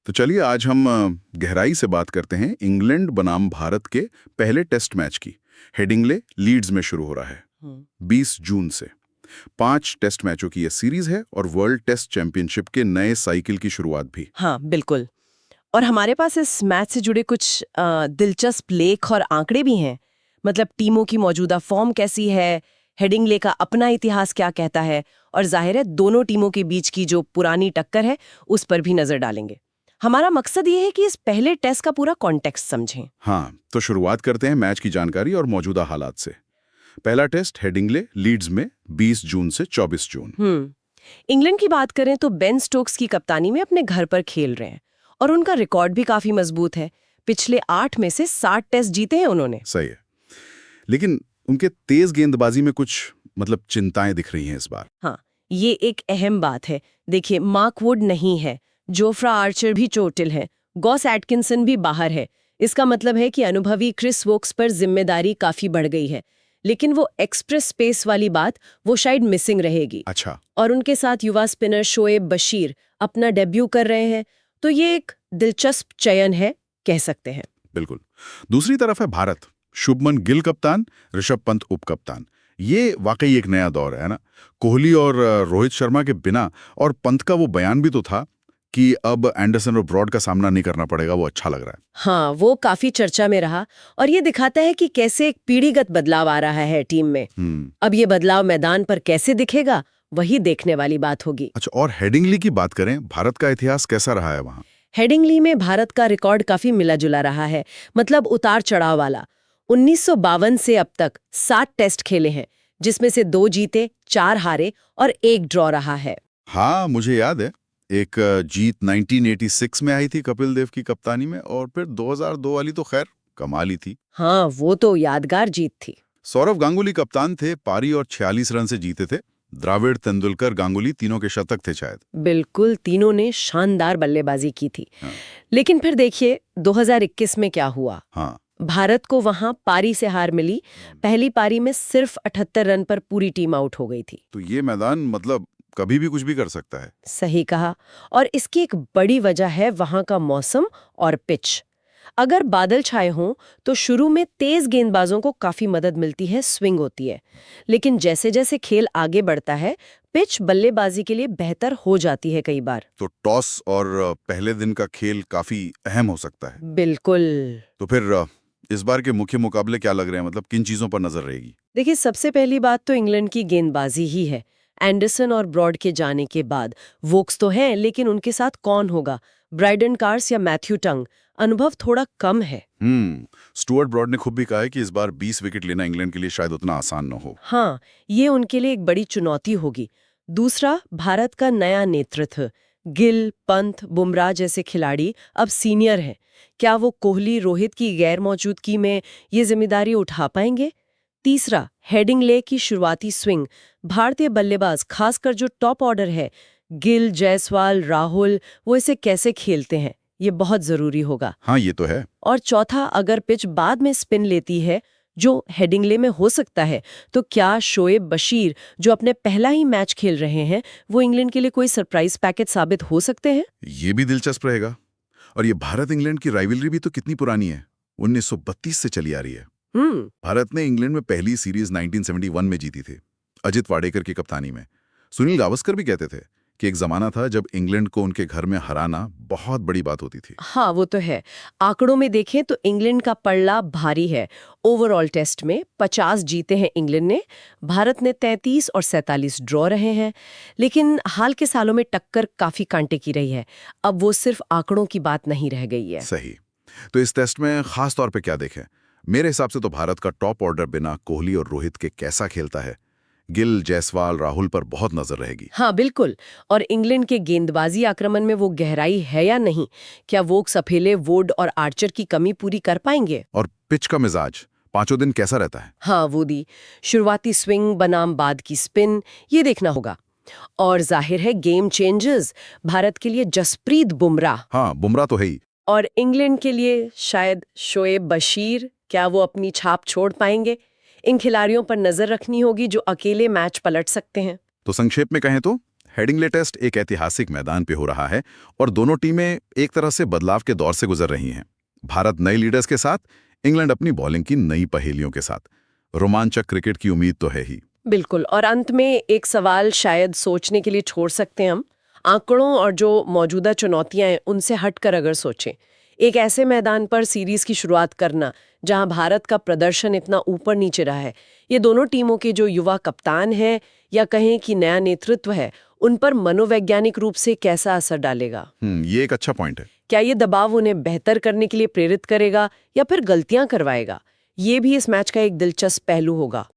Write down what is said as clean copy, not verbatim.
तो चलिए आज हम गहराई से बात करते हैं इंग्लैंड बनाम भारत के पहले टेस्ट मैच की। हेडिंग्ले लीड्स में शुरू हो रहा है 20 जून से। 5 टेस्ट मैचों की यह सीरीज है और वर्ल्ड टेस्ट चैंपियनशिप के नए साइकिल की शुरुआत भी। हाँ, बिल्कुल। और हमारे पास इस मैच से जुड़े कुछ दिलचस्प लेख और आंकड़े भी हैं। मतलब टीमों की मौजूदा फॉर्म कैसी है, हेडिंग्ले का अपना इतिहास क्या कहता है, और जाहिर है दोनों टीमों के बीच की जो पुरानी टक्कर है उस पर भी नजर डालेंगे। हमारा मकसद ये है कि इस पहले टेस्ट का पूरा कॉन्टेक्स्ट समझें। हाँ, तो शुरुआत करते हैं मैच की जानकारी और मौजूदा हालात से। पहला टेस्ट हेडिंग्ले लीड्स में 20 जून से 24 जून। इंग्लैंड की बात करें तो बेन स्टोक्स की कप्तानी में अपने घर पर खेल रहे हैं और उनका रिकॉर्ड भी काफी मजबूत है। पिछले 8 में से 60 टेस्ट जीते हैं उन्होंने। सही है, लेकिन उनके तेज गेंदबाजी में कुछ चिंताएं दिख रही हैं इस बार। हाँ, ये एक अहम बात है। देखिए, मार्क वुड नहीं है, जोफ्रा आर्चर भी चोटिल है, गॉस एटकिंसन भी बाहर है। इसका मतलब है कि अनुभवी क्रिस वोक्स पर जिम्मेदारी काफी बढ़ गई है। लेकिन वो एक्सप्रेस स्पेस वाली बात वो शायद मिसिंग रहेगी। अच्छा। और उनके साथ युवा स्पिनर शोएब बशीर अपना डेब्यू कर रहे हैं, तो ये एक दिलचस्प चयन है, कह सकते हैं। बिल्कुल। दूसरी तरफ है भारत। शुभमन गिल कप्तान, ऋषभ पंत उप कप्तान। ये वाकई एक नया दौर है ना। कोहली और रोहित शर्मा के बिना, और पंत का वो बयान भी तो था कि अब एंडरसन और ब्रॉड का सामना नहीं करना पड़ेगा, वो अच्छा लग रहा है। हाँ, वो काफी चर्चा में रहा और ये दिखाता है कि कैसे एक पीढ़ीगत बदलाव आ रहा है टीम में। अब ये बदलाव मैदान पर कैसे दिखेगा, वही देखने वाली बात होगी। अच्छा, और हेडिंग्ली की बात करें, भारत का इतिहास कैसा रहा है वहां? हेडिंग्ली में भारत का रिकॉर्ड काफी मिला जुला रहा है, मतलब उतार चढ़ाव वाला। 1952 से अब तक 60 टेस्ट खेले हैं, जिसमें से 2 जीते, 4 हारे और 1 ड्रॉ रहा है। हाँ, मुझे याद है। एक जीत 1986 में आई थी कपिल देव की कप्तानी में, और फिर 2002 वाली तो खैर कमाल ही थी। हाँ, वो तो यादगार जीत थी। सौरव गांगुली कप्तान थे, पारी और 46 रन से जीते थे। द्रविड़, तेंदुलकर, गांगुली तीनों के शतक थे शायद। बिल्कुल, तीनों ने शानदार बल्लेबाजी की थी। हाँ। लेकिन फिर देखिए 2021 में क्या हुआ। हाँ। भारत को वहां पारी से हार मिली। पहली पारी में सिर्फ 78 रन पर पूरी टीम आउट हो गई थी। तो ये मैदान कभी भी कुछ भी कर सकता है। सही कहा। और इसकी एक बड़ी वजह है वहां का मौसम और पिच। अगर बादल छाए हों तो शुरू में तेज गेंदबाजों को काफी मदद मिलती है, स्विंग होती है। लेकिन जैसे जैसे खेल आगे बढ़ता है, पिच बल्लेबाजी के लिए बेहतर हो जाती है कई बार। तो टॉस और पहले दिन का खेल काफी अहम हो सकता है। बिल्कुल। तो फिर इस बार के मुख्य मुकाबले क्या लग रहे हैं? किन चीजों पर नजर रहेगी? देखिए, सबसे पहली बात तो इंग्लैंड की गेंदबाजी ही है। एंडरसन और ब्रॉड के जाने के बाद वोक्स तो हैं, लेकिन उनके साथ कौन होगा? ब्राइडन कार्स या मैथ्यू टंग? अनुभव थोड़ा कम है। स्टुअर्ट ब्रॉड ने खुद भी कहा है कि इस बार 20 विकेट लेना इंग्लैंड के लिए शायद उतना आसान न हो। हाँ, ये उनके लिए एक बड़ी चुनौती होगी। दूसरा, भारत का नया नेतृत्व। गिल, पंत, बुमराह जैसे खिलाड़ी अब सीनियर हैं। क्या वो कोहली, रोहित की गैर मौजूदगी में ये जिम्मेदारी उठा पाएंगे? तीसरा, हेडिंग्ले की शुरुआती स्विंग। भारतीय बल्लेबाज, खासकर जो टॉप ऑर्डर है, गिल, जायसवाल, राहुल, वो इसे कैसे खेलते हैं, ये बहुत जरूरी होगा। हाँ, ये तो है। और चौथा, अगर पिच बाद में स्पिन लेती है, जो हेडिंग्ले में हो सकता है, तो क्या शोएब बशीर, जो अपने पहला ही मैच खेल रहे हैं, वो इंग्लैंड के लिए कोई सरप्राइज पैकेज साबित हो सकते हैं? ये भी दिलचस्प रहेगा। और ये भारत इंग्लैंड की राइवलरी भी तो कितनी पुरानी है, 1932 से चली आ रही है। भारत ने इंग्लैंड में पहली सीरीज 1971 में जीती थी, अजित वाडेकर की कप्तानी में। सुनील गावस्कर भी कहते थे कि एक जमाना था जब इंग्लैंड को उनके घर में हराना बहुत बड़ी बात होती थी। हाँ, वो तो है। आंकड़ों में देखें तो इंग्लैंड का पलड़ा भारी है। ओवरऑल टेस्ट में 50 जीते हैं इंग्लैंड ने, भारत ने 33 और 47 ड्रॉ रहे हैं। लेकिन हाल के सालों में टक्कर काफी कांटे की रही है। अब वो सिर्फ आंकड़ों की बात नहीं रह गई है। सही। तो इस टेस्ट में खास तौर पे क्या देखें? मेरे हिसाब से तो भारत का टॉप ऑर्डर बिना कोहली और रोहित के कैसा खेलता है। गिल, जायसवाल, राहुल पर बहुत नजर रहेगी। हाँ, बिल्कुल। और इंग्लैंड के गेंदबाजी आक्रमण में वो गहराई है या नहीं? क्या वो सफेले, वुड और आर्चर की कमी पूरी कर पाएंगे? और पिच का मिजाज 5 दिन कैसा रहता है? हाँ, वुडी, शुरुआती स्विंग बनाम बाद की स्पिन, ये देखना होगा। और जाहिर है गेम चेंजर्स, भारत के लिए जसप्रीत बुमराह। हाँ, बुमराह तो है ही। और इंग्लैंड के लिए शायद शोएब बशीर, क्या वो अपनी छाप छोड़ पाएंगे? इन खिलाड़ियों पर नजर रखनी होगी जो अकेले मैच पलट सकते हैं। तो संक्षेप में कहें तो हेडिंगले टेस्ट एक ऐतिहासिक मैदान पे हो रहा है और दोनों टीमें एक तरह से बदलाव के दौर से गुजर रही हैं। भारत नए लीडर्स के साथ, इंग्लैंड अपनी बॉलिंग की नई पहेलियों के साथ। रोमांचक क्रिकेट की उम्मीद तो है ही। बिल्कुल। और अंत में एक सवाल शायद सोचने के लिए छोड़ सकते हैं हम। आंकड़ों और जो मौजूदा चुनौतियां हैं उनसे हटकर अगर सोचें, एक ऐसे मैदान पर सीरीज की शुरुआत करना जहां भारत का प्रदर्शन इतना ऊपर नीचे रहा है, ये दोनों टीमों के जो युवा कप्तान हैं या कहें कि नया नेतृत्व है, उन पर मनोवैज्ञानिक रूप से कैसा असर डालेगा? ये एक अच्छा पॉइंट है। क्या ये दबाव उन्हें बेहतर करने के लिए प्रेरित करेगा या फिर गलतियां करवाएगा? ये भी इस मैच का एक दिलचस्प पहलू होगा।